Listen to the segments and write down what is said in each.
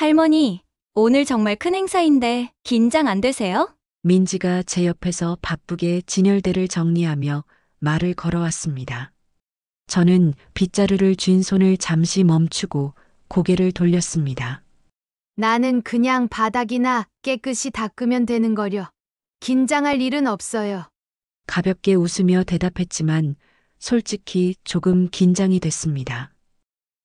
할머니, 오늘 정말 큰 행사인데 긴장 안 되세요? 민지가 제 옆에서 바쁘게 진열대를 정리하며 말을 걸어왔습니다. 저는 빗자루를 쥔 손을 잠시 멈추고 고개를 돌렸습니다. 나는 그냥 바닥이나 깨끗이 닦으면 되는 거려. 긴장할 일은 없어요. 가볍게 웃으며 대답했지만 솔직히 조금 긴장이 됐습니다.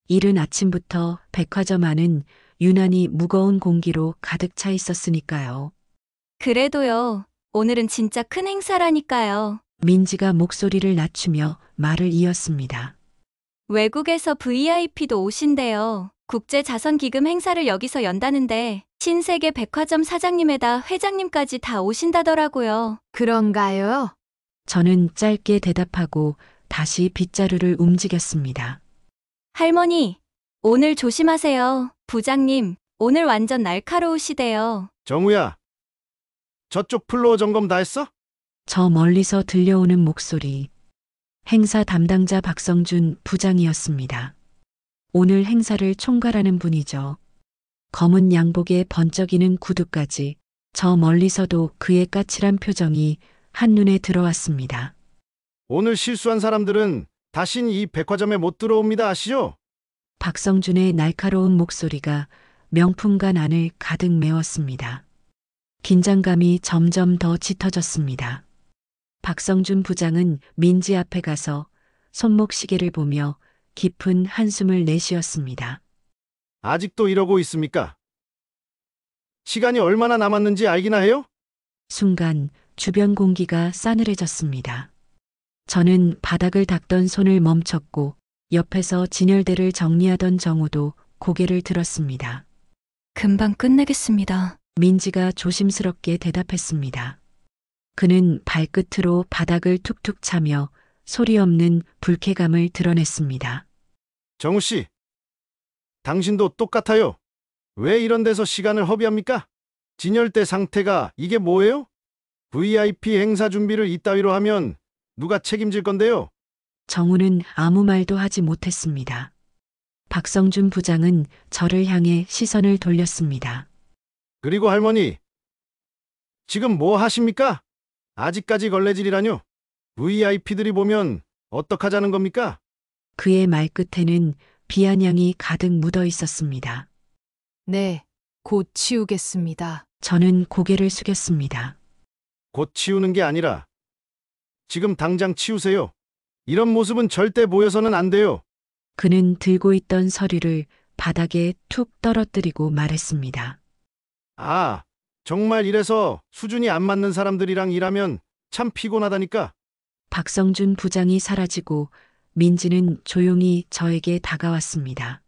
이른 아침부터 백화점 안은 유난히 무거운 공기로 가득 차 있었으니까요. 그래도요, 오늘은 진짜 큰 행사라니까요. 민지가 목소리를 낮추며 말을 이었습니다. 외국에서 VIP도 오신대요. 국제자선기금 행사를 여기서 연다는데 신세계 백화점 사장님에다 회장님까지 다 오신다더라고요. 그런가요? 저는 짧게 대답하고 다시 빗자루를 움직였습니다. 할머니, 오늘 조심하세요. 부장님, 오늘 완전 날카로우시대요. 정우야, 저쪽 플로어 점검 다 했어? 저 멀리서 들려오는 목소리. 행사 담당자 박성준 부장이었습니다. 오늘 행사를 총괄하는 분이죠. 검은 양복에 번쩍이는 구두까지 저 멀리서도 그의 까칠한 표정이 한눈에 들어왔습니다. 오늘 실수한 사람들은 다신 이 백화점에 못 들어옵니다. 아시죠? 박성준의 날카로운 목소리가 명품관 안을 가득 메웠습니다. 긴장감이 점점 더 짙어졌습니다. 박성준 부장은 민지 앞에 가서 손목시계를 보며 깊은 한숨을 내쉬었습니다. 아직도 이러고 있습니까? 시간이 얼마나 남았는지 알기나 해요? 순간 주변 공기가 싸늘해졌습니다. 저는 바닥을 닦던 손을 멈췄고 옆에서 진열대를 정리하던 정우도 고개를 들었습니다. 금방 끝내겠습니다. 민지가 조심스럽게 대답했습니다. 그는 발끝으로 바닥을 툭툭 차며 소리 없는 불쾌감을 드러냈습니다. 정우 씨, 당신도 똑같아요. 왜 이런 데서 시간을 허비합니까? 진열대 상태가 이게 뭐예요? VIP 행사 준비를 이따위로 하면 누가 책임질 건데요? 정우는 아무 말도 하지 못했습니다. 박성준 부장은 저를 향해 시선을 돌렸습니다. 그리고 할머니, 지금 뭐 하십니까? 아직까지 걸레질이라뇨? VIP들이 보면 어떡하자는 겁니까? 그의 말끝에는 비아냥이 가득 묻어 있었습니다. 네, 곧 치우겠습니다. 저는 고개를 숙였습니다. 곧 치우는 게 아니라 지금 당장 치우세요. 이런 모습은 절대 보여서는 안 돼요. 그는 들고 있던 서류를 바닥에 툭 떨어뜨리고 말했습니다. 아, 정말 이래서 수준이 안 맞는 사람들이랑 일하면 참 피곤하다니까. 박성준 부장이 사라지고 민지는 조용히 저에게 다가왔습니다.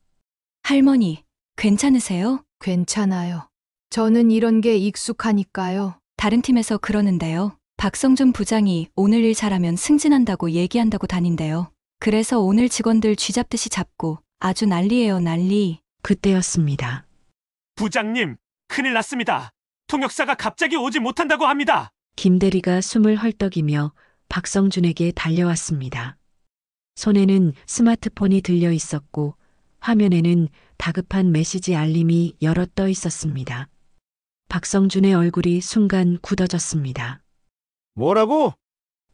할머니, 괜찮으세요? 괜찮아요. 저는 이런 게 익숙하니까요. 다른 팀에서 그러는데요. 박성준 부장이 오늘 일 잘하면 승진한다고 얘기한다고 다닌대요. 그래서 오늘 직원들 쥐잡듯이 잡고 아주 난리예요, 난리. 그때였습니다. 부장님, 큰일 났습니다. 통역사가 갑자기 오지 못한다고 합니다. 김대리가 숨을 헐떡이며 박성준에게 달려왔습니다. 손에는 스마트폰이 들려 있었고 화면에는 다급한 메시지 알림이 여러 떠 있었습니다. 박성준의 얼굴이 순간 굳어졌습니다. 뭐라고?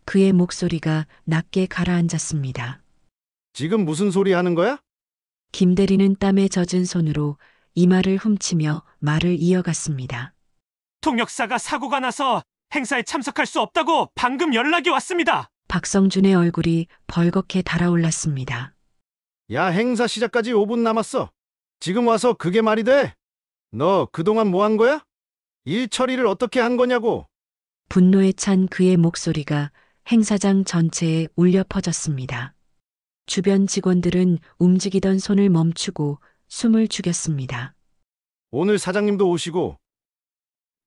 그의 목소리가 낮게 가라앉았습니다. 지금 무슨 소리 하는 거야? 김대리는 땀에 젖은 손으로 이마를 훔치며 말을 이어갔습니다. 통역사가 사고가 나서 행사에 참석할 수 없다고 방금 연락이 왔습니다. 박성준의 얼굴이 벌겋게 달아올랐습니다. 야, 행사 시작까지 5분 남았어. 지금 와서 그게 말이 돼? 너 그동안 뭐 한 거야? 일 처리를 어떻게 한 거냐고. 분노에 찬 그의 목소리가 행사장 전체에 울려 퍼졌습니다. 주변 직원들은 움직이던 손을 멈추고 숨을 죽였습니다. 오늘 사장님도 오시고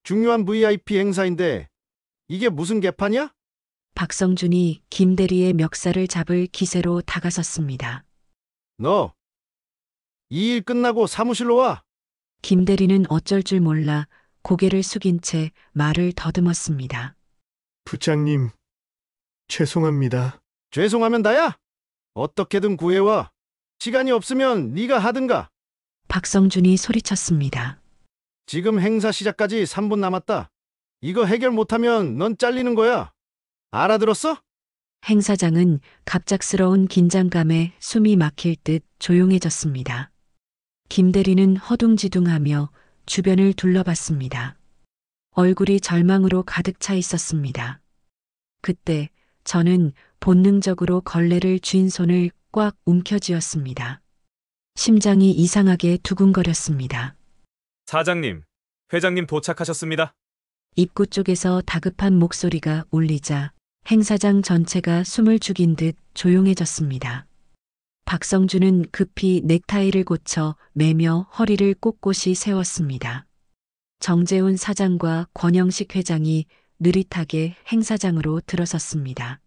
중요한 VIP 행사인데 이게 무슨 개판이야? 박성준이 김대리의 멱살을 잡을 기세로 다가섰습니다. 너 이 일 끝나고 사무실로 와. 김대리는 어쩔 줄 몰라 고개를 숙인 채 말을 더듬었습니다. 부장님, 죄송합니다. 죄송하면 나야. 어떻게든 구해와. 시간이 없으면 네가 하든가. 박성준이 소리쳤습니다. 지금 행사 시작까지 3분 남았다. 이거 해결 못하면 넌 잘리는 거야. 알아들었어? 행 사장은 갑작스러운 긴장감에 숨이 막힐 듯 조용해졌습니다. 김 대리는 허둥지둥하며 주변을 둘러봤습니다. 얼굴이 절망으로 가득 차 있었습니다. 그때 저는 본능적으로 걸레를 쥔 손을 꽉 움켜쥐었습니다. 심장이 이상하게 두근거렸습니다. 사장님, 회장님 도착하셨습니다. 입구 쪽에서 다급한 목소리가 울리자 행사장 전체가 숨을 죽인 듯 조용해졌습니다. 박성준은 급히 넥타이를 고쳐 매며 허리를 꼿꼿이 세웠습니다. 정재훈 사장과 권영식 회장이 느릿하게 행사장으로 들어섰습니다.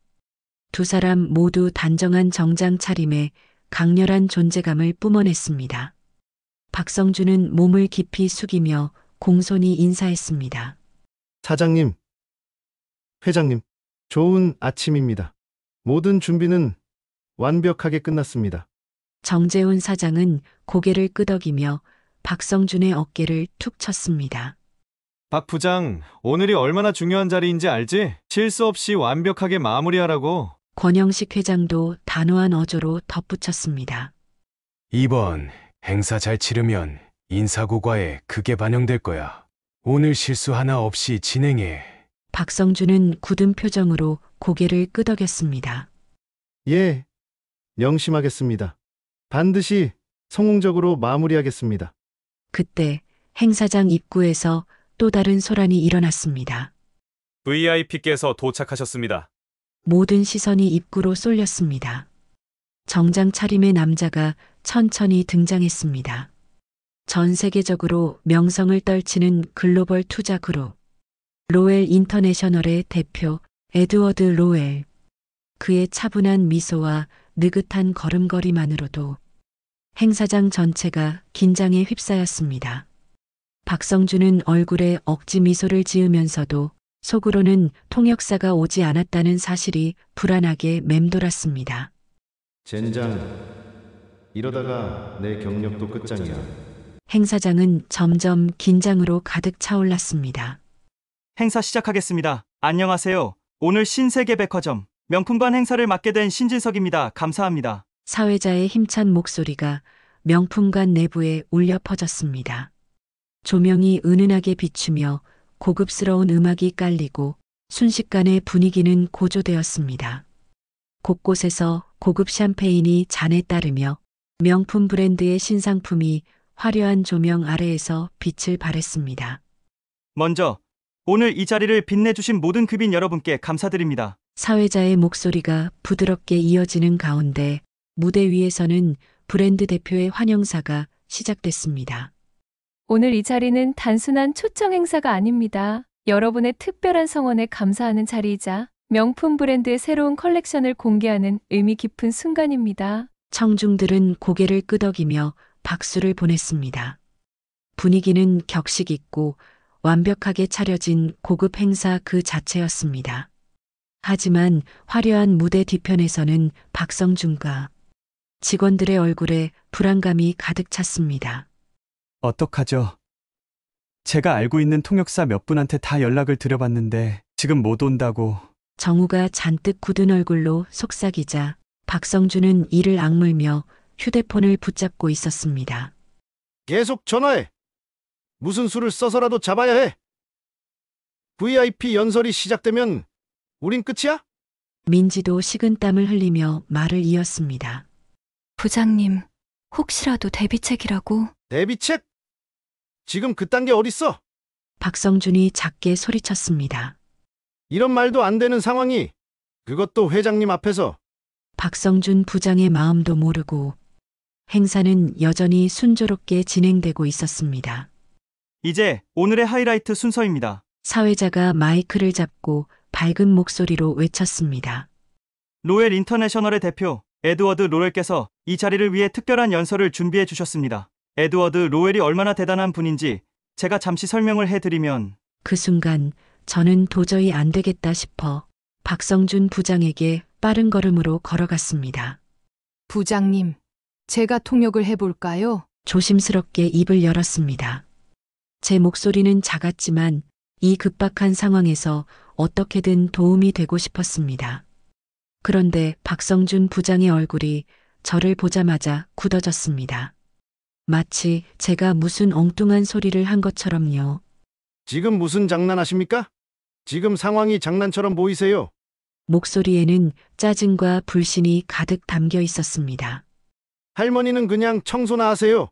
두 사람 모두 단정한 정장 차림에 강렬한 존재감을 뿜어냈습니다. 박성준은 몸을 깊이 숙이며 공손히 인사했습니다. 사장님, 회장님, 좋은 아침입니다. 모든 준비는 완벽하게 끝났습니다. 정재훈 사장은 고개를 끄덕이며 박성준의 어깨를 툭 쳤습니다. 박 부장, 오늘이 얼마나 중요한 자리인지 알지? 실수 없이 완벽하게 마무리하라고. 권영식 회장도 단호한 어조로 덧붙였습니다. 이번 행사 잘 치르면 인사고과에 크게 반영될 거야. 오늘 실수 하나 없이 진행해. 박성준은 굳은 표정으로 고개를 끄덕였습니다. 예, 명심하겠습니다. 반드시 성공적으로 마무리하겠습니다. 그때 행사장 입구에서 또 다른 소란이 일어났습니다. VIP께서 도착하셨습니다. 모든 시선이 입구로 쏠렸습니다. 정장 차림의 남자가 천천히 등장했습니다. 전 세계적으로 명성을 떨치는 글로벌 투자 그룹 로엘 인터내셔널의 대표 에드워드 로엘. 그의 차분한 미소와 느긋한 걸음걸이만으로도 행사장 전체가 긴장에 휩싸였습니다. 박성준은 얼굴에 억지 미소를 지으면서도 속으로는 통역사가 오지 않았다는 사실이 불안하게 맴돌았습니다. 젠장, 이러다가 내 경력도 끝장이야. 행사장은 점점 긴장으로 가득 차올랐습니다. 행사 시작하겠습니다. 안녕하세요. 오늘 신세계백화점 명품관 행사를 맡게 된 신진석입니다. 감사합니다. 사회자의 힘찬 목소리가 명품관 내부에 울려 퍼졌습니다. 조명이 은은하게 비추며 고급스러운 음악이 깔리고 순식간에 분위기는 고조되었습니다. 곳곳에서 고급 샴페인이 잔에 따르며 명품 브랜드의 신상품이 화려한 조명 아래에서 빛을 발했습니다. 먼저 오늘 이 자리를 빛내주신 모든 급인 여러분께 감사드립니다. 사회자의 목소리가 부드럽게 이어지는 가운데 무대 위에서는 브랜드 대표의 환영사가 시작됐습니다. 오늘 이 자리는 단순한 초청 행사가 아닙니다. 여러분의 특별한 성원에 감사하는 자리이자 명품 브랜드의 새로운 컬렉션을 공개하는 의미 깊은 순간입니다. 청중들은 고개를 끄덕이며 박수를 보냈습니다. 분위기는 격식 있고 완벽하게 차려진 고급 행사 그 자체였습니다. 하지만 화려한 무대 뒤편에서는 박성준과 직원들의 얼굴에 불안감이 가득 찼습니다. 어떡하죠? 제가 알고 있는 통역사 몇 분한테 다 연락을 드려봤는데 지금 못 온다고. 정우가 잔뜩 굳은 얼굴로 속삭이자 박성준은 이를 악물며 휴대폰을 붙잡고 있었습니다. 계속 전화해. 무슨 수를 써서라도 잡아야 해. VIP 연설이 시작되면 우린 끝이야? 민지도 식은땀을 흘리며 말을 이었습니다. 부장님, 혹시라도 데뷔책이라고? 데뷔책? 지금 그딴 게 어딨어? 박성준이 작게 소리쳤습니다. 이런 말도 안 되는 상황이. 그것도 회장님 앞에서. 박성준 부장의 마음도 모르고 행사는 여전히 순조롭게 진행되고 있었습니다. 이제 오늘의 하이라이트 순서입니다. 사회자가 마이크를 잡고 밝은 목소리로 외쳤습니다. 로엘 인터내셔널의 대표 에드워드 로엘께서 이 자리를 위해 특별한 연설을 준비해 주셨습니다. 에드워드 로엘이 얼마나 대단한 분인지 제가 잠시 설명을 해드리면 그 순간 저는 도저히 안 되겠다 싶어 박성준 부장에게 빠른 걸음으로 걸어갔습니다. 부장님, 제가 통역을 해볼까요? 조심스럽게 입을 열었습니다. 제 목소리는 작았지만 이 급박한 상황에서 어떻게든 도움이 되고 싶었습니다. 그런데 박성준 부장의 얼굴이 저를 보자마자 굳어졌습니다. 마치 제가 무슨 엉뚱한 소리를 한 것처럼요. 지금 무슨 장난하십니까? 지금 상황이 장난처럼 보이세요. 목소리에는 짜증과 불신이 가득 담겨 있었습니다. 할머니는 그냥 청소나 하세요.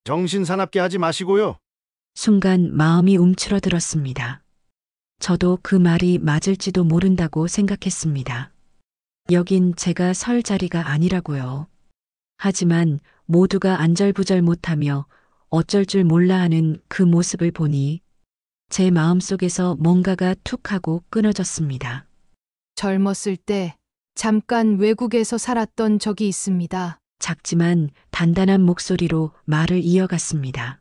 정신 사납게 하지 마시고요. 순간 마음이 움츠러들었습니다. 저도 그 말이 맞을지도 모른다고 생각했습니다. 여긴 제가 설 자리가 아니라고요. 하지만 모두가 안절부절 못하며 어쩔 줄 몰라 하는 그 모습을 보니 제 마음속에서 뭔가가 툭 하고 끊어졌습니다. 젊었을 때 잠깐 외국에서 살았던 적이 있습니다. 작지만 단단한 목소리로 말을 이어갔습니다.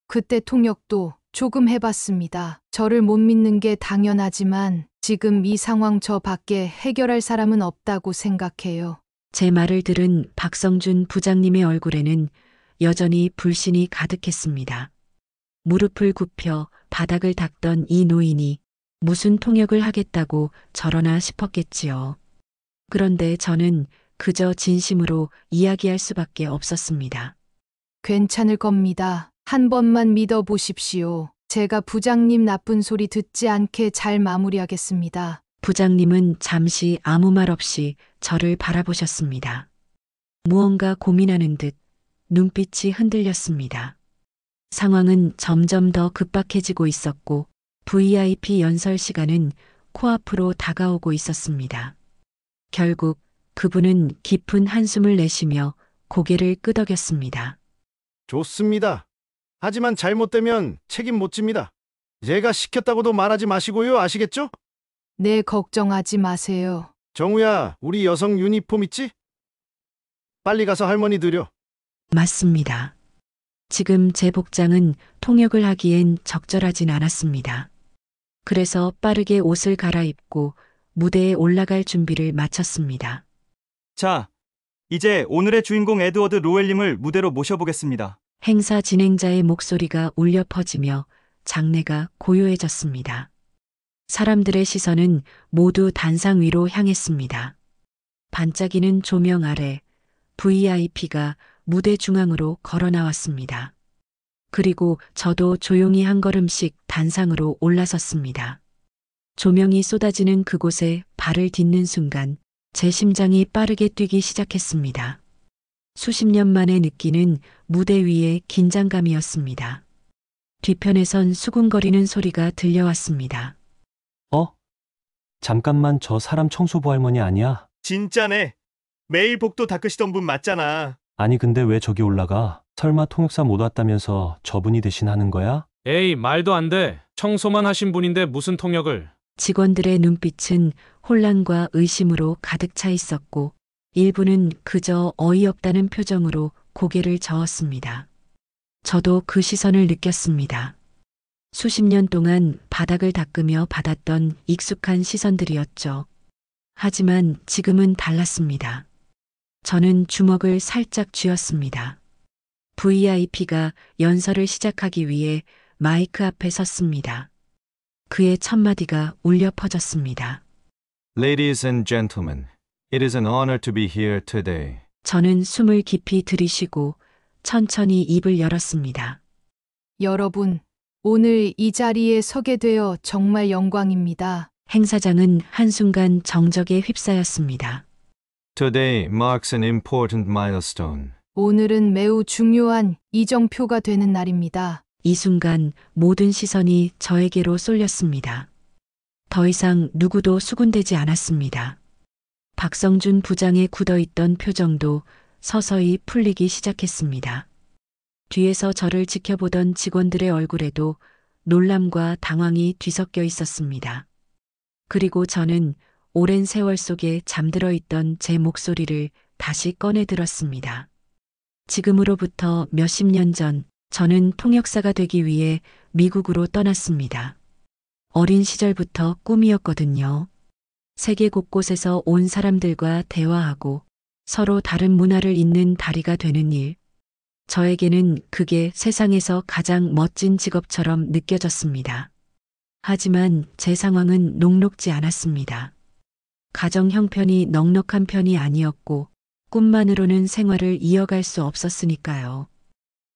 그때 통역도 조금 해봤습니다. 저를 못 믿는 게 당연하지만 지금 이 상황 저 밖에 해결할 사람은 없다고 생각해요. 제 말을 들은 박성준 부장님의 얼굴에는 여전히 불신이 가득했습니다. 무릎을 굽혀 바닥을 닦던 이 노인이 무슨 통역을 하겠다고 저러나 싶었겠지요. 그런데 저는 그저 진심으로 이야기할 수밖에 없었습니다. 괜찮을 겁니다. 한 번만 믿어보십시오. 제가 부장님 나쁜 소리 듣지 않게 잘 마무리하겠습니다. 부장님은 잠시 아무 말 없이 저를 바라보셨습니다. 무언가 고민하는 듯 눈빛이 흔들렸습니다. 상황은 점점 더 급박해지고 있었고 VIP 연설 시간은 코앞으로 다가오고 있었습니다. 결국 그분은 깊은 한숨을 내쉬며 고개를 끄덕였습니다. 좋습니다. 하지만 잘못되면 책임 못 집니다. 제가 시켰다고도 말하지 마시고요. 아시겠죠? 네, 걱정하지 마세요. 정우야, 우리 여성 유니폼 있지? 빨리 가서 할머니 드려. 맞습니다. 지금 제 복장은 통역을 하기엔 적절하진 않았습니다. 그래서 빠르게 옷을 갈아입고 무대에 올라갈 준비를 마쳤습니다. 자, 이제 오늘의 주인공 에드워드 로웰님을 무대로 모셔보겠습니다. 행사 진행자의 목소리가 울려 퍼지며 장내가 고요해졌습니다. 사람들의 시선은 모두 단상 위로 향했습니다. 반짝이는 조명 아래 VIP가 무대 중앙으로 걸어 나왔습니다. 그리고 저도 조용히 한 걸음씩 단상으로 올라섰습니다. 조명이 쏟아지는 그곳에 발을 딛는 순간 제 심장이 빠르게 뛰기 시작했습니다. 수십 년 만에 느끼는 무대 위의 긴장감이었습니다. 뒤편에선 수군거리는 소리가 들려왔습니다. 잠깐만, 저 사람 청소부 할머니 아니야? 진짜네. 매일 복도 닦으시던 분 맞잖아. 아니, 근데 왜 저기 올라가? 설마 통역사 못 왔다면서 저분이 대신하는 거야? 에이, 말도 안 돼. 청소만 하신 분인데 무슨 통역을. 직원들의 눈빛은 혼란과 의심으로 가득 차 있었고 일부는 그저 어이없다는 표정으로 고개를 저었습니다. 저도 그 시선을 느꼈습니다. 수십 년 동안 바닥을 닦으며 받았던 익숙한 시선들이었죠. 하지만 지금은 달랐습니다. 저는 주먹을 살짝 쥐었습니다. VIP가 연설을 시작하기 위해 마이크 앞에 섰습니다. 그의 첫마디가 울려 퍼졌습니다. Ladies and gentlemen, it is an honor to be here today. 저는 숨을 깊이 들이쉬고 천천히 입을 열었습니다. 여러분, 오늘 이 자리에 서게 되어 정말 영광입니다. 행사장은 한순간 정적에 휩싸였습니다. Today marks an important milestone. 오늘은 매우 중요한 이정표가 되는 날입니다. 이 순간 모든 시선이 저에게로 쏠렸습니다. 더 이상 누구도 수군대지 않았습니다. 박성준 부장의 굳어있던 표정도 서서히 풀리기 시작했습니다. 뒤에서 저를 지켜보던 직원들의 얼굴에도 놀람과 당황이 뒤섞여 있었습니다. 그리고 저는 오랜 세월 속에 잠들어 있던 제 목소리를 다시 꺼내 들었습니다. 지금으로부터 몇십 년 전 저는 통역사가 되기 위해 미국으로 떠났습니다. 어린 시절부터 꿈이었거든요. 세계 곳곳에서 온 사람들과 대화하고 서로 다른 문화를 잇는 다리가 되는 일. 저에게는 그게 세상에서 가장 멋진 직업처럼 느껴졌습니다. 하지만 제 상황은 녹록지 않았습니다. 가정 형편이 넉넉한 편이 아니었고 꿈만으로는 생활을 이어갈 수 없었으니까요.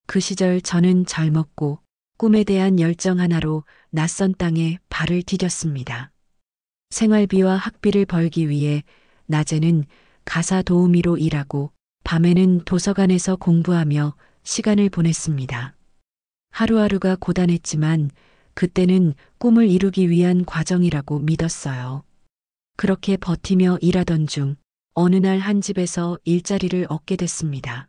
그 시절 저는 젊었고 꿈에 대한 열정 하나로 낯선 땅에 발을 디뎠습니다. 생활비와 학비를 벌기 위해 낮에는 가사 도우미로 일하고 밤에는 도서관에서 공부하며 시간을 보냈습니다. 하루하루가 고단했지만 그때는 꿈을 이루기 위한 과정이라고 믿었어요. 그렇게 버티며 일하던 중 어느 날 한 집에서 일자리를 얻게 됐습니다.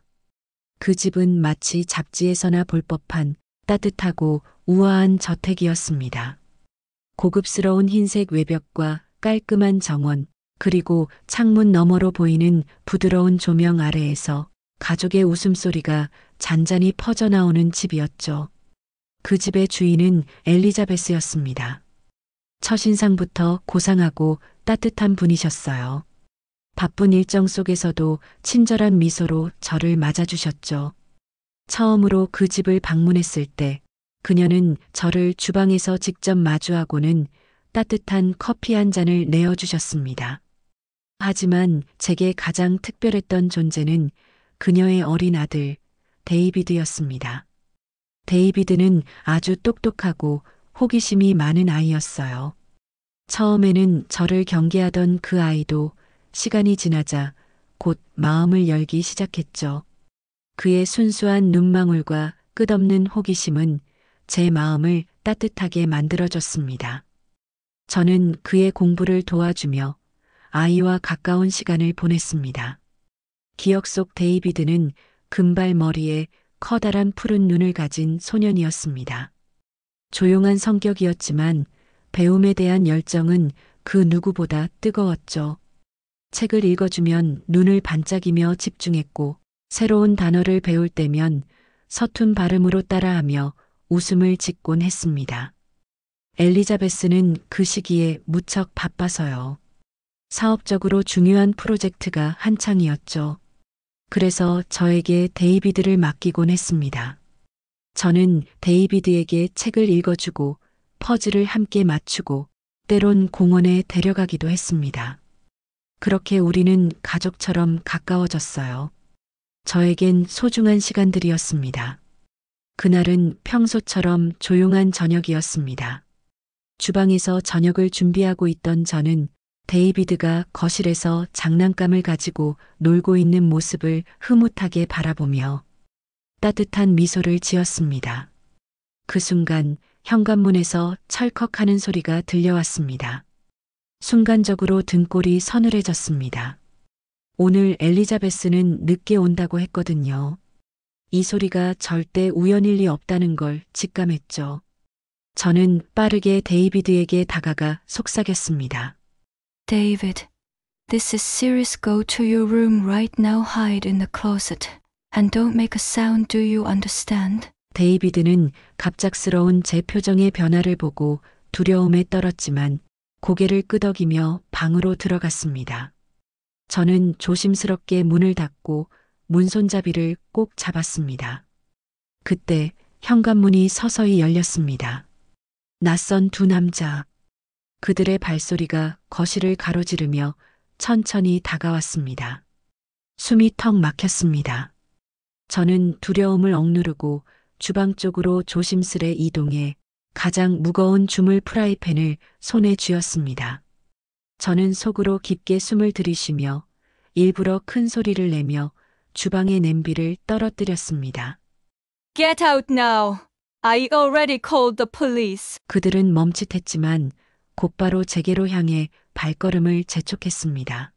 그 집은 마치 잡지에서나 볼 법한 따뜻하고 우아한 저택이었습니다. 고급스러운 흰색 외벽과 깔끔한 정원, 그리고 창문 너머로 보이는 부드러운 조명 아래에서 가족의 웃음소리가 잔잔히 퍼져나오는 집이었죠. 그 집의 주인은 엘리자베스였습니다. 첫인상부터 고상하고 따뜻한 분이셨어요. 바쁜 일정 속에서도 친절한 미소로 저를 맞아주셨죠. 처음으로 그 집을 방문했을 때 그녀는 저를 주방에서 직접 마주하고는 따뜻한 커피 한 잔을 내어주셨습니다. 하지만 제게 가장 특별했던 존재는 그녀의 어린 아들 데이비드였습니다. 데이비드는 아주 똑똑하고 호기심이 많은 아이였어요. 처음에는 저를 경계하던 그 아이도 시간이 지나자 곧 마음을 열기 시작했죠. 그의 순수한 눈망울과 끝없는 호기심은 제 마음을 따뜻하게 만들어줬습니다. 저는 그의 공부를 도와주며 아이와 가까운 시간을 보냈습니다. 기억 속 데이비드는 금발 머리에 커다란 푸른 눈을 가진 소년이었습니다. 조용한 성격이었지만 배움에 대한 열정은 그 누구보다 뜨거웠죠. 책을 읽어주면 눈을 반짝이며 집중했고 새로운 단어를 배울 때면 서툰 발음으로 따라하며 웃음을 짓곤 했습니다. 엘리자베스는 그 시기에 무척 바빠서요. 사업적으로 중요한 프로젝트가 한창이었죠. 그래서 저에게 데이비드를 맡기곤 했습니다. 저는 데이비드에게 책을 읽어주고 퍼즐을 함께 맞추고 때론 공원에 데려가기도 했습니다. 그렇게 우리는 가족처럼 가까워졌어요. 저에겐 소중한 시간들이었습니다. 그날은 평소처럼 조용한 저녁이었습니다. 주방에서 저녁을 준비하고 있던 저는 데이비드가 거실에서 장난감을 가지고 놀고 있는 모습을 흐뭇하게 바라보며 따뜻한 미소를 지었습니다. 그 순간 현관문에서 철컥하는 소리가 들려왔습니다. 순간적으로 등골이 서늘해졌습니다. 오늘 엘리자베스는 늦게 온다고 했거든요. 이 소리가 절대 우연일 리 없다는 걸 직감했죠. 저는 빠르게 데이비드에게 다가가 속삭였습니다. David, this is serious. Go to your room right now. Hide in the closet. And don't make a sound. Do you understand? 데이비드는 갑작스러운 제 표정의 변화를 보고 두려움에 떨었지만 고개를 끄덕이며 방으로 들어갔습니다. 저는 조심스럽게 문을 닫고 문손잡이를 꼭 잡았습니다. 그때 현관문이 서서히 열렸습니다. 낯선 두 남자. 그들의 발소리가 거실을 가로지르며 천천히 다가왔습니다. 숨이 턱 막혔습니다. 저는 두려움을 억누르고 주방 쪽으로 조심스레 이동해 가장 무거운 주물 프라이팬을 손에 쥐었습니다. 저는 속으로 깊게 숨을 들이쉬며 일부러 큰 소리를 내며 주방의 냄비를 떨어뜨렸습니다. Get out now. I already called the police. 그들은 멈칫했지만 곧바로 제게로 향해 발걸음을 재촉했습니다.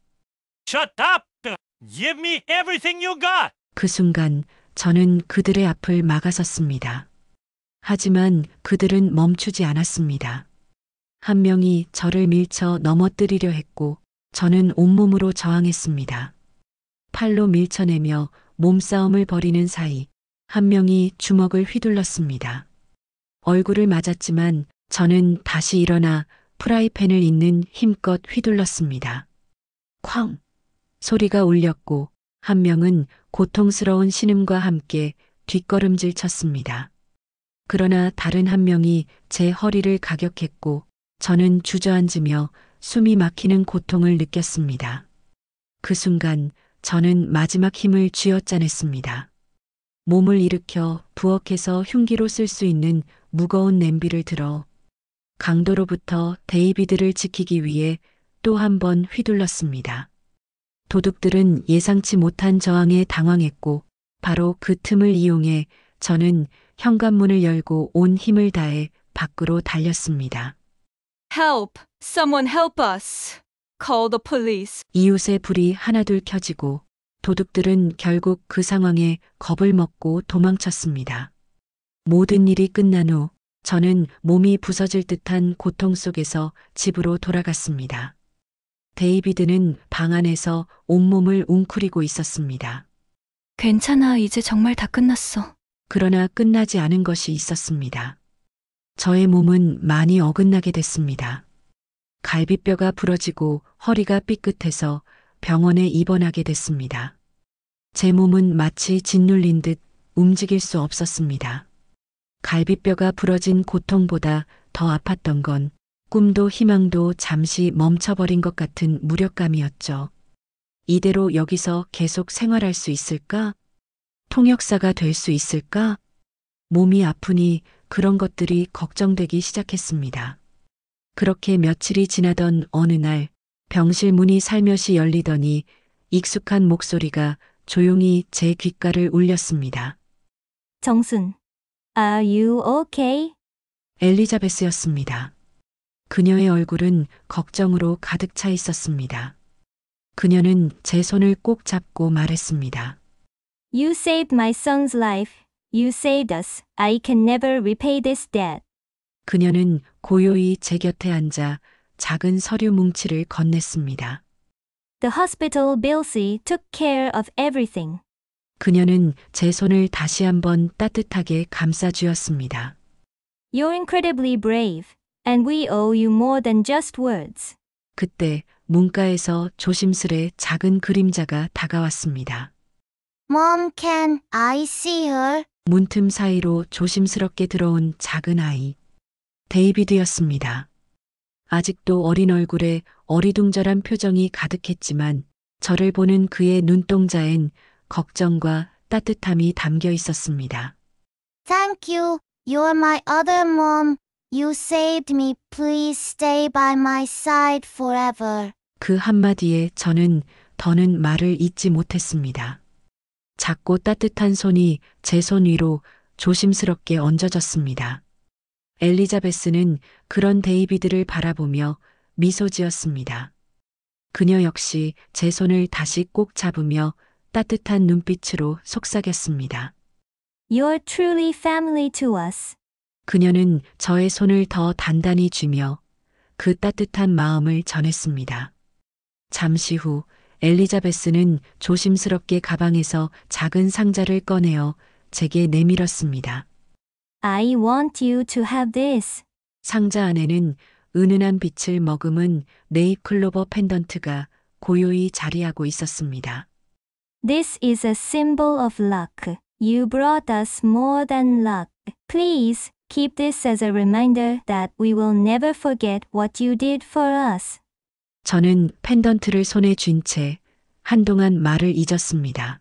Shut up! Give me everything you got! 그 순간 저는 그들의 앞을 막아섰습니다. 하지만 그들은 멈추지 않았습니다. 한 명이 저를 밀쳐 넘어뜨리려 했고 저는 온몸으로 저항했습니다. 팔로 밀쳐내며 몸싸움을 벌이는 사이 한 명이 주먹을 휘둘렀습니다. 얼굴을 맞았지만 저는 다시 일어나 프라이팬을 있는 힘껏 휘둘렀습니다. 쾅! 소리가 울렸고 한 명은 고통스러운 신음과 함께 뒷걸음질 쳤습니다. 그러나 다른 한 명이 제 허리를 가격했고 저는 주저앉으며 숨이 막히는 고통을 느꼈습니다. 그 순간 저는 마지막 힘을 쥐어짜냈습니다. 몸을 일으켜 부엌에서 흉기로 쓸 수 있는 무거운 냄비를 들어 강도로부터 데이비드를 지키기 위해 또 한 번 휘둘렀습니다. 도둑들은 예상치 못한 저항에 당황했고 바로 그 틈을 이용해 저는 현관문을 열고 온 힘을 다해 밖으로 달렸습니다. Help! Someone help us! Call the police. 이웃의 불이 하나둘 켜지고 도둑들은 결국 그 상황에 겁을 먹고 도망쳤습니다. 모든 일이 끝난 후 저는 몸이 부서질 듯한 고통 속에서 집으로 돌아갔습니다. 데이비드는 방 안에서 온몸을 웅크리고 있었습니다. 괜찮아, 이제 정말 다 끝났어. 그러나 끝나지 않은 것이 있었습니다. 저의 몸은 많이 어긋나게 됐습니다. 갈비뼈가 부러지고 허리가 삐끗해서 병원에 입원하게 됐습니다. 제 몸은 마치 짓눌린 듯 움직일 수 없었습니다. 갈비뼈가 부러진 고통보다 더 아팠던 건 꿈도 희망도 잠시 멈춰버린 것 같은 무력감이었죠. 이대로 여기서 계속 생활할 수 있을까? 통역사가 될 수 있을까? 몸이 아프니 그런 것들이 걱정되기 시작했습니다. 그렇게 며칠이 지나던 어느 날 병실 문이 살며시 열리더니 익숙한 목소리가 조용히 제 귓가를 울렸습니다. 정순, are you okay? 엘리자베스였습니다. 그녀의 얼굴은 걱정으로 가득 차 있었습니다. 그녀는 제 손을 꼭 잡고 말했습니다. You saved my son's life. You saved us. I can never repay this debt. 그녀는 고요히 제 곁에 앉아 작은 서류 뭉치를 건넸습니다. The hospital Bilsey took care of everything. 그녀는 제 손을 다시 한번 따뜻하게 감싸주었습니다. You're incredibly brave, and we owe you more than just words. 그때 문가에서 조심스레 작은 그림자가 다가왔습니다. Mom, can I see her? 문틈 사이로 조심스럽게 들어온 작은 아이. 데이비드였습니다. 아직도 어린 얼굴에 어리둥절한 표정이 가득했지만 저를 보는 그의 눈동자엔 걱정과 따뜻함이 담겨 있었습니다. Thank you. You're my other mom. You saved me. Please stay by my side forever. 그 한마디에 저는 더는 말을 잇지 못했습니다. 작고 따뜻한 손이 제 손 위로 조심스럽게 얹어졌습니다. 엘리자베스는 그런 데이비드를 바라보며 미소 지었습니다. 그녀 역시 제 손을 다시 꼭 잡으며 따뜻한 눈빛으로 속삭였습니다. You're truly family to us. 그녀는 저의 손을 더 단단히 쥐며 그 따뜻한 마음을 전했습니다. 잠시 후 엘리자베스는 조심스럽게 가방에서 작은 상자를 꺼내어 제게 내밀었습니다. I want you to have this. 상자 안에는 은은한 빛을 머금은 네잎클로버 펜던트가 고요히 자리하고 있었습니다. This is a symbol of luck. You brought us more than luck. Please keep this as a reminder that we will never forget what you did for us. 저는 펜던트를 손에 쥔 채 한동안 말을 잊었습니다.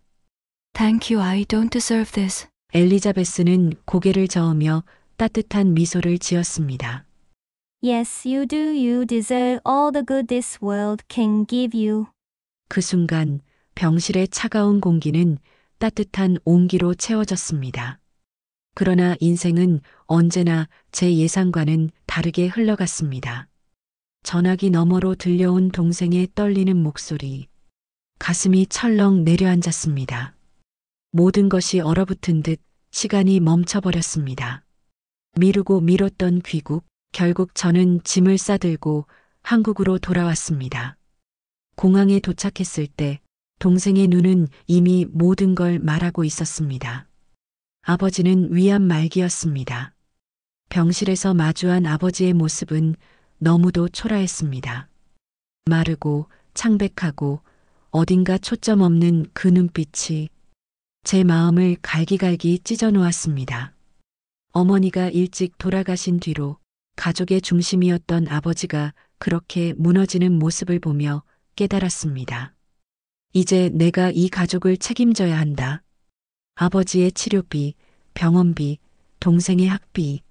Thank you, I don't deserve this. 엘리자베스는 고개를 저으며 따뜻한 미소를 지었습니다. Yes, you do. You deserve all the good this world can give you. 그 순간 병실의 차가운 공기는 따뜻한 온기로 채워졌습니다. 그러나 인생은 언제나 제 예상과는 다르게 흘러갔습니다. 전화기 너머로 들려온 동생의 떨리는 목소리. 가슴이 철렁 내려앉았습니다. 모든 것이 얼어붙은 듯 시간이 멈춰버렸습니다. 미루고 미뤘던 귀국, 결국 저는 짐을 싸들고 한국으로 돌아왔습니다. 공항에 도착했을 때 동생의 눈은 이미 모든 걸 말하고 있었습니다. 아버지는 위암 말기였습니다. 병실에서 마주한 아버지의 모습은 너무도 초라했습니다. 마르고 창백하고 어딘가 초점 없는 그 눈빛이 제 마음을 갈기갈기 찢어 놓았습니다. 어머니가 일찍 돌아가신 뒤로 가족의 중심이었던 아버지가 그렇게 무너지는 모습을 보며 깨달았습니다. 이제 내가 이 가족을 책임져야 한다. 아버지의 치료비, 병원비, 동생의 학비.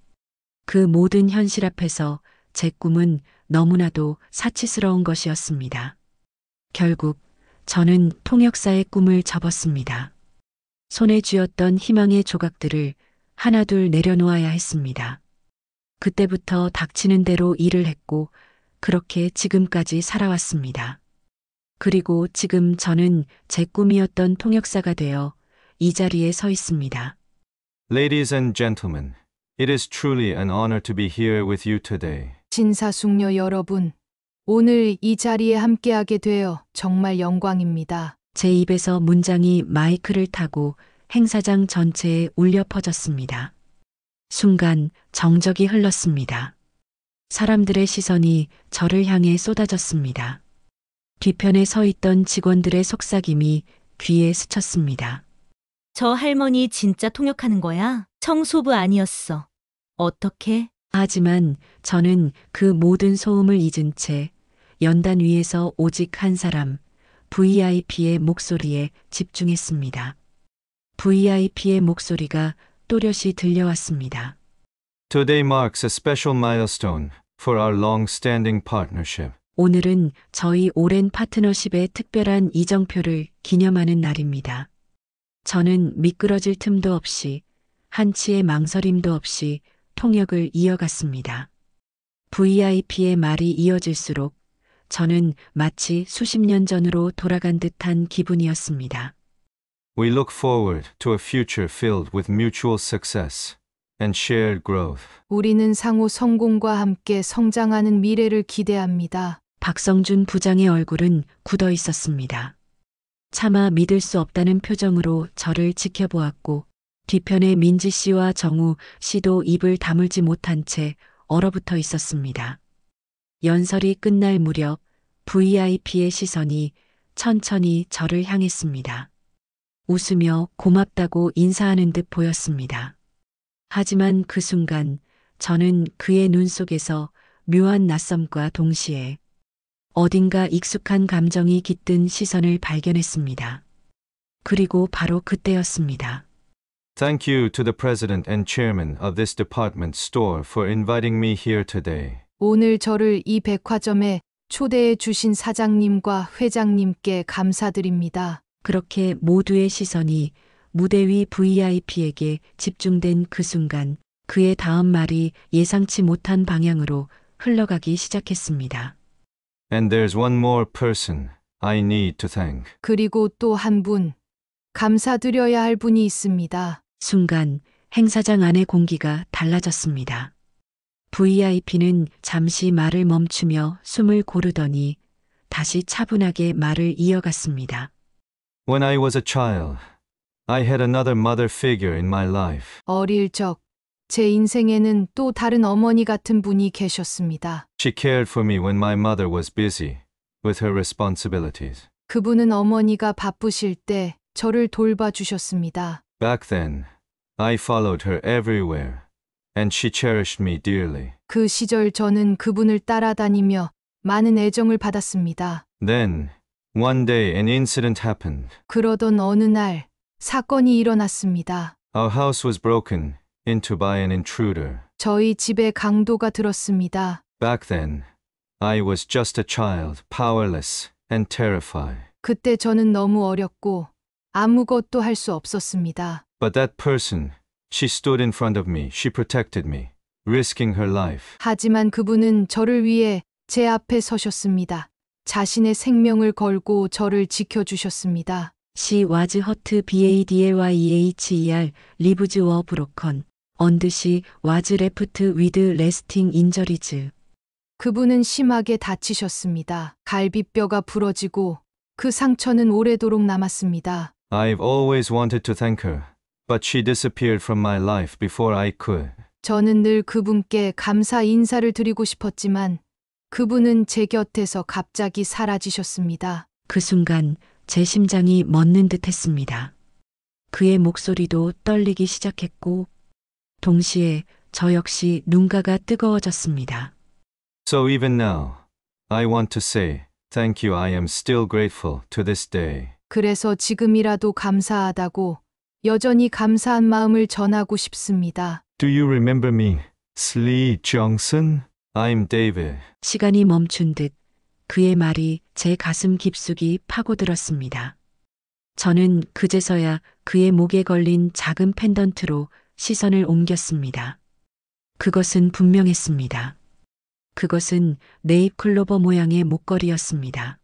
그 모든 현실 앞에서 제 꿈은 너무나도 사치스러운 것이었습니다. 결국 저는 통역사의 꿈을 접었습니다. 손에 쥐었던 희망의 조각들을 하나둘 내려놓아야 했습니다. 그때부터 닥치는 대로 일을 했고 그렇게 지금까지 살아왔습니다. 그리고 지금 저는 제 꿈이었던 통역사가 되어 이 자리에 서 있습니다. Ladies and gentlemen, it is truly an honor to be here with you today. 신사숙녀 여러분, 오늘 이 자리에 함께하게 되어 정말 영광입니다. 제 입에서 문장이 마이크를 타고 행사장 전체에 울려 퍼졌습니다. 순간 정적이 흘렀습니다. 사람들의 시선이 저를 향해 쏟아졌습니다. 뒤편에 서 있던 직원들의 속삭임이 귀에 스쳤습니다. 저 할머니 진짜 통역하는 거야? 청소부 아니었어. 어떻게? 하지만 저는 그 모든 소음을 잊은 채 연단 위에서 오직 한 사람, VIP의 목소리에 집중했습니다. VIP의 목소리가 또렷이 들려왔습니다. Today marks a special milestone for our long-standing partnership. 오늘은 저희 오랜 파트너십의 특별한 이정표를 기념하는 날입니다. 저는 미끄러질 틈도 없이 한치의 망설임도 없이 통역을 이어갔습니다. VIP의 말이 이어질수록 저는 마치 수십 년 전으로 돌아간 듯한 기분이었습니다. We look forward to a future filled with mutual success and shared growth. 우리는 상호 성공과 함께 성장하는 미래를 기대합니다. 박성준 부장의 얼굴은 굳어 있었습니다. 차마 믿을 수 없다는 표정으로 저를 지켜보았고 뒤편에 민지 씨와 정우 씨도 입을 다물지 못한 채 얼어붙어 있었습니다. 연설이 끝날 무렵 VIP의 시선이 천천히 저를 향했습니다. 웃으며 고맙다고 인사하는 듯 보였습니다. 하지만 그 순간 저는 그의 눈 속에서 묘한 낯섦과 동시에 어딘가 익숙한 감정이 깃든 시선을 발견했습니다. 그리고 바로 그때였습니다. Thank you to the president and chairman of this department store for inviting me here today. 오늘 저를 이 백화점에 초대해 주신 사장님과 회장님께 감사드립니다. 그렇게 모두의 시선이 무대 위 VIP에게 집중된 그 순간 그의 다음 말이 예상치 못한 방향으로 흘러가기 시작했습니다. And there's one more person I need to thank. 그리고 또 한 분, 감사드려야 할 분이 있습니다. 순간 행사장 안의 공기가 달라졌습니다. VIP는 잠시 말을 멈추며 숨을 고르더니 다시 차분하게 말을 이어갔습니다. When I was a child, I had another mother figure in my life. 어릴 적, 제 인생에는 또 다른 어머니 같은 분이 계셨습니다. She cared for me when my mother was busy with her responsibilities. 그분은 어머니가 바쁘실 때 저를 돌봐주셨습니다. Back then, I followed her everywhere, and she cherished me dearly. 그 시절 저는 그분을 따라다니며 많은 애정을 받았습니다. Then, one day an incident happened. 그러던 어느 날 사건이 일어났습니다. Our house was broken into by an intruder. 저희 집에 강도가 들었습니다. Back then, I was just a child, powerless and terrified. 그때 저는 너무 어렸고 아무것도 할 수 없었습니다. But that person, she stood in front of me, she protected me, risking her life. 하지만 그분은 저를 위해 제 앞에 서셨습니다. 자신의 생명을 걸고 저를 지켜주셨습니다. She was hurt badlyher, lives were broken, and she was left with lasting injuries. 그분은 심하게 다치셨습니다. 갈비뼈가 부러지고 그 상처는 오래도록 남았습니다. I've always wanted to thank her, but she disappeared from my life before I could. 저는 늘 그분께 감사 인사를 드리고 싶었지만 그분은 제 곁에서 갑자기 사라지셨습니다. 그 순간 제 심장이 멎는 듯 했습니다. 그의 목소리도 떨리기 시작했고, 동시에 저 역시 눈가가 뜨거워졌습니다. So even now, I want to say thank you. I am still grateful to this day. 그래서 지금이라도 감사하다고 여전히 감사한 마음을 전하고 싶습니다. Do you remember me, Slee Johnson? I'm David. 시간이 멈춘 듯 그의 말이 제 가슴 깊숙이 파고들었습니다. 저는 그제서야 그의 목에 걸린 작은 펜던트로 시선을 옮겼습니다. 그것은 분명했습니다. 그것은 네잎 클로버 모양의 목걸이였습니다.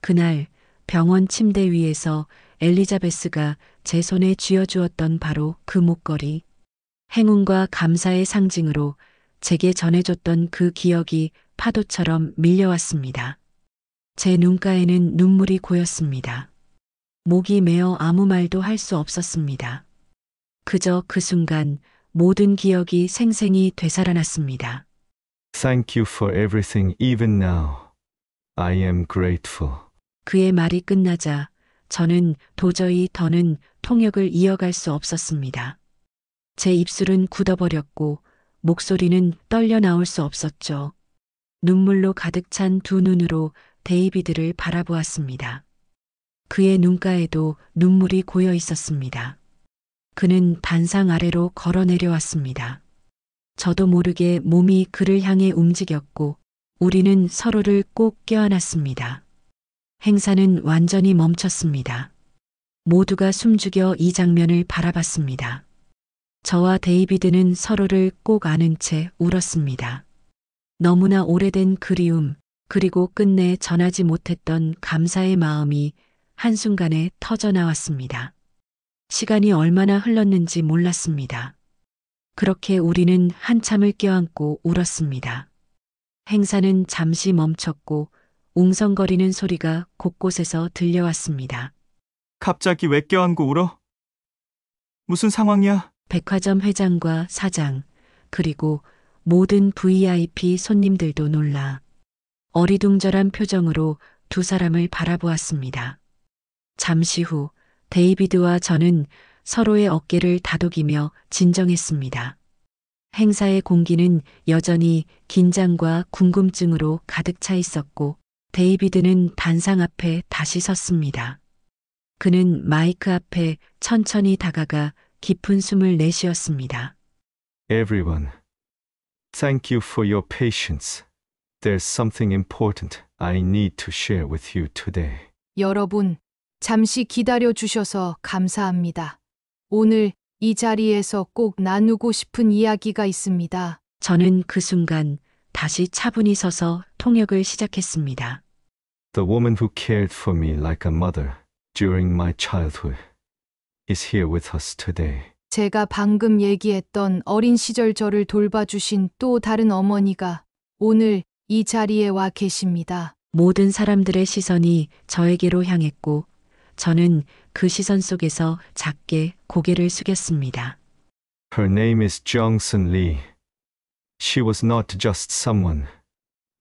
그날 병원 침대 위에서 엘리자베스가 제 손에 쥐어주었던 바로 그 목걸이, 행운과 감사의 상징으로 제게 전해줬던 그 기억이 파도처럼 밀려왔습니다. 제 눈가에는 눈물이 고였습니다. 목이 메어 아무 말도 할 수 없었습니다. 그저 그 순간 모든 기억이 생생히 되살아났습니다. Thank you for everything. Even now, I am grateful. 그의 말이 끝나자 저는 도저히 더는 통역을 이어갈 수 없었습니다. 제 입술은 굳어버렸고 목소리는 떨려 나올 수 없었죠. 눈물로 가득 찬 두 눈으로 데이비드를 바라보았습니다. 그의 눈가에도 눈물이 고여 있었습니다. 그는 단상 아래로 걸어 내려왔습니다. 저도 모르게 몸이 그를 향해 움직였고 우리는 서로를 꼭 껴안았습니다. 행사는 완전히 멈췄습니다. 모두가 숨죽여 이 장면을 바라봤습니다. 저와 데이비드는 서로를 꼭 안은 채 울었습니다. 너무나 오래된 그리움, 그리고 끝내 전하지 못했던 감사의 마음이 한순간에 터져 나왔습니다. 시간이 얼마나 흘렀는지 몰랐습니다. 그렇게 우리는 한참을 껴안고 울었습니다. 행사는 잠시 멈췄고 웅성거리는 소리가 곳곳에서 들려왔습니다. 갑자기 왜 껴안고 울어? 무슨 상황이야? 백화점 회장과 사장, 그리고 모든 VIP 손님들도 놀라 어리둥절한 표정으로 두 사람을 바라보았습니다. 잠시 후 데이비드와 저는 서로의 어깨를 다독이며 진정했습니다. 행사의 공기는 여전히 긴장과 궁금증으로 가득 차 있었고 데이비드는 단상 앞에 다시 섰습니다. 그는 마이크 앞에 천천히 다가가 깊은 숨을 내쉬었습니다. Everyone, thank you for your patience. There's something important I need to share with you today. 여러분, 잠시 기다려 주셔서 감사합니다. 오늘 이 자리에서 꼭 나누고 싶은 이야기가 있습니다. 저는 그 순간 다시 차분히 서서 통역을 시작했습니다. The woman who cared for me like a mother during my childhood is here with us today. 제가 방금 얘기했던 어린 시절 저를 돌봐주신 또 다른 어머니가 오늘 이 자리에 와 계십니다. 모든 사람들의 시선이 저에게로 향했고 저는 그 시선 속에서 작게 고개를 숙였습니다. Her name is Johnson Lee. She was not just someone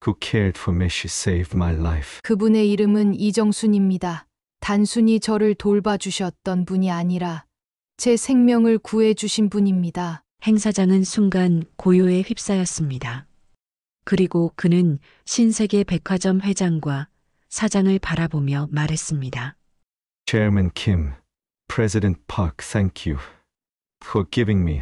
who cared for me. She saved my life. 그분의 이름은 이정순입니다. 단순히 저를 돌봐주셨던 분이 아니라 제 생명을 구해주신 분입니다. 행사장은 순간 고요에 휩싸였습니다. 그리고 그는 신세계 백화점 회장과 사장을 바라보며 말했습니다. Chairman Kim, President Park, thank you for giving me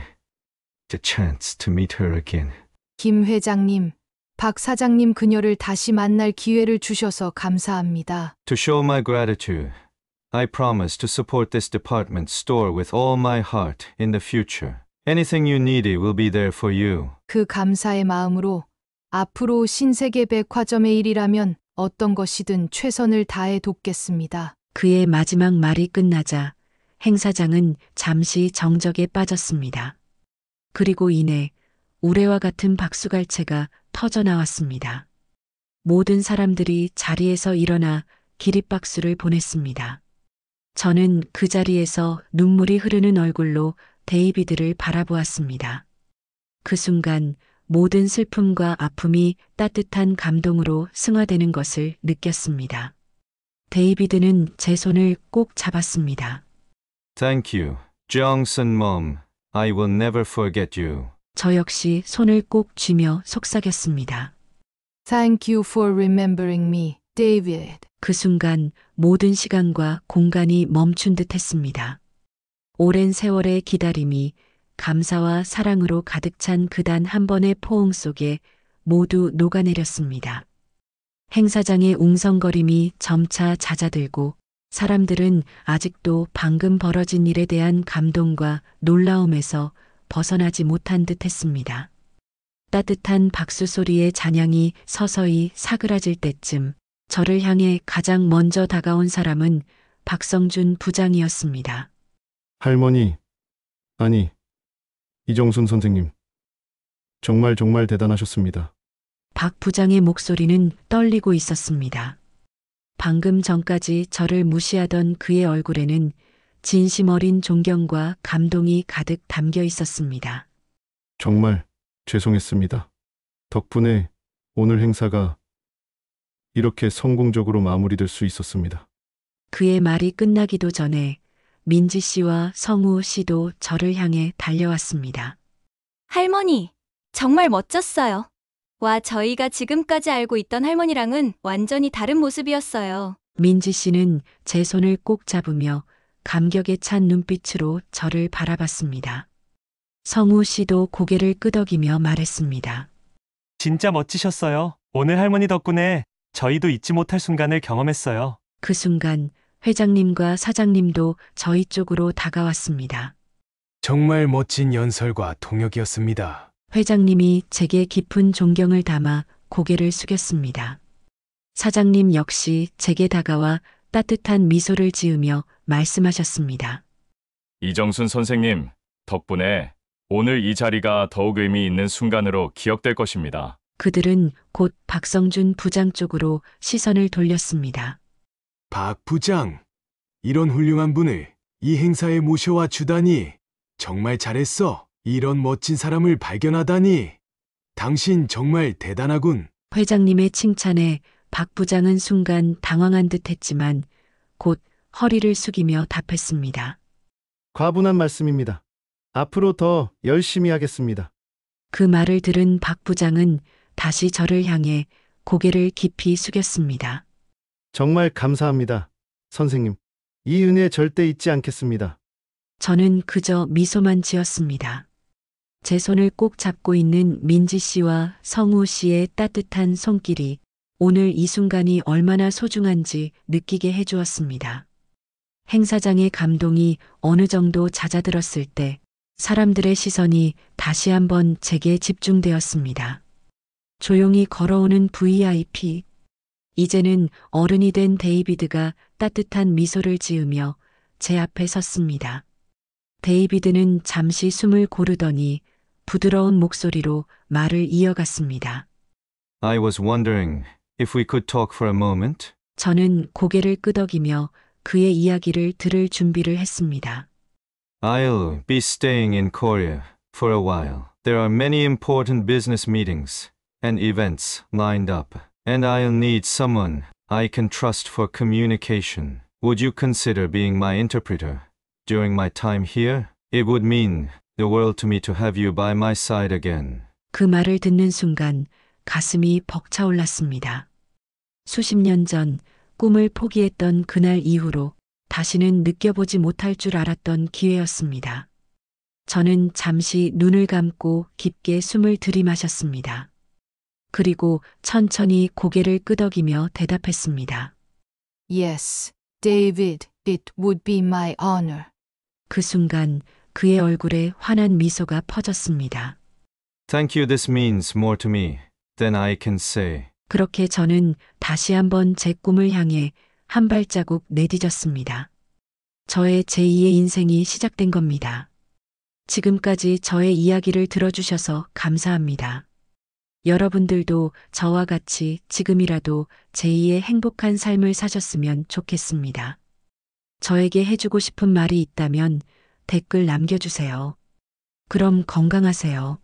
the chance to meet her again. 김 회장님, 박 사장님 그녀를 다시 만날 기회를 주셔서 감사합니다. To show my gratitude, I promise to support this department store with all my heart in the future. Anything you need will be there for you. 그 감사의 마음으로 앞으로 신세계 백화점의 일이라면 어떤 것이든 최선을 다해 돕겠습니다. 그의 마지막 말이 끝나자 행사장은 잠시 정적에 빠졌습니다. 그리고 이내 우레와 같은 박수갈채가 터져 나왔습니다. 모든 사람들이 자리에서 일어나 기립박수를 보냈습니다. 저는 그 자리에서 눈물이 흐르는 얼굴로 데이비드를 바라보았습니다. 그 순간 모든 슬픔과 아픔이 따뜻한 감동으로 승화되는 것을 느꼈습니다. 데이비드는 제 손을 꼭 잡았습니다. Thank you, Jongsun Mom. I will never forget you. 저 역시 손을 꼭 쥐며 속삭였습니다. Thank you for remembering me, David. 그 순간 모든 시간과 공간이 멈춘 듯 했습니다. 오랜 세월의 기다림이 감사와 사랑으로 가득 찬 그 단 한 번의 포옹 속에 모두 녹아내렸습니다. 행사장의 웅성거림이 점차 잦아들고 사람들은 아직도 방금 벌어진 일에 대한 감동과 놀라움에서 벗어나지 못한 듯 했습니다. 따뜻한 박수 소리의 잔향이 서서히 사그라질 때쯤 저를 향해 가장 먼저 다가온 사람은 박성준 부장이었습니다. 할머니, 아니, 이정순 선생님. 정말 대단하셨습니다. 박 부장의 목소리는 떨리고 있었습니다. 방금 전까지 저를 무시하던 그의 얼굴에는 진심 어린 존경과 감동이 가득 담겨 있었습니다. 정말 죄송했습니다. 덕분에 오늘 행사가 이렇게 성공적으로 마무리될 수 있었습니다. 그의 말이 끝나기도 전에 민지 씨와 성우 씨도 저를 향해 달려왔습니다. 할머니, 정말 멋졌어요. 와, 저희가 지금까지 알고 있던 할머니랑은 완전히 다른 모습이었어요. 민지 씨는 제 손을 꼭 잡으며 감격에 찬 눈빛으로 저를 바라봤습니다. 성우 씨도 고개를 끄덕이며 말했습니다. 진짜 멋지셨어요. 오늘 할머니 덕분에 저희도 잊지 못할 순간을 경험했어요. 그 순간 회장님과 사장님도 저희 쪽으로 다가왔습니다. 정말 멋진 연설과 통역이었습니다. 회장님이 제게 깊은 존경을 담아 고개를 숙였습니다. 사장님 역시 제게 다가와 따뜻한 미소를 지으며 말씀하셨습니다. 이정순 선생님, 덕분에 오늘 이 자리가 더욱 의미 있는 순간으로 기억될 것입니다. 그들은 곧 박성준 부장 쪽으로 시선을 돌렸습니다. 박 부장, 이런 훌륭한 분을 이 행사에 모셔와 주다니 정말 잘했어. 이런 멋진 사람을 발견하다니 당신 정말 대단하군. 회장님의 칭찬에 박 부장은 순간 당황한 듯 했지만 곧 허리를 숙이며 답했습니다. 과분한 말씀입니다. 앞으로 더 열심히 하겠습니다. 그 말을 들은 박 부장은 다시 저를 향해 고개를 깊이 숙였습니다. 정말 감사합니다, 선생님. 이 은혜 절대 잊지 않겠습니다. 저는 그저 미소만 지었습니다. 제 손을 꼭 잡고 있는 민지 씨와 성우 씨의 따뜻한 손길이 오늘 이 순간이 얼마나 소중한지 느끼게 해주었습니다. 행사장의 감동이 어느 정도 잦아들었을 때 사람들의 시선이 다시 한번 제게 집중되었습니다. 조용히 걸어오는 VIP. 이제는 어른이 된 데이비드가 따뜻한 미소를 지으며 제 앞에 섰습니다. 데이비드는 잠시 숨을 고르더니 부드러운 목소리로 말을 이어갔습니다. I was wondering if we could talk for a moment. 저는 고개를 끄덕이며 그의 이야기를 들을 준비를 했습니다. I'll be staying in Korea for a while. There are many important business meetings and events lined up, and I'll need someone I can trust for communication. Would you consider being my interpreter during my time here? It would mean the world to me to have you by my side again. 그 말을 듣는 순간 가슴이 벅차올랐습니다. 수십 년 전 꿈을 포기했던 그날 이후로 다시는 느껴보지 못할 줄 알았던 기회였습니다. 저는 잠시 눈을 감고 깊게 숨을 들이마셨습니다. 그리고 천천히 고개를 끄덕이며 대답했습니다. Yes, David, it would be my honor. 그 순간 그의 얼굴에 환한 미소가 퍼졌습니다. Thank you. This means more to me than I can say. 그렇게 저는 다시 한번 제 꿈을 향해 한 발자국 내디뎠습니다. 저의 제2의 인생이 시작된 겁니다. 지금까지 저의 이야기를 들어주셔서 감사합니다. 여러분들도 저와 같이 지금이라도 제2의 행복한 삶을 사셨으면 좋겠습니다. 저에게 해주고 싶은 말이 있다면 댓글 남겨주세요. 그럼 건강하세요.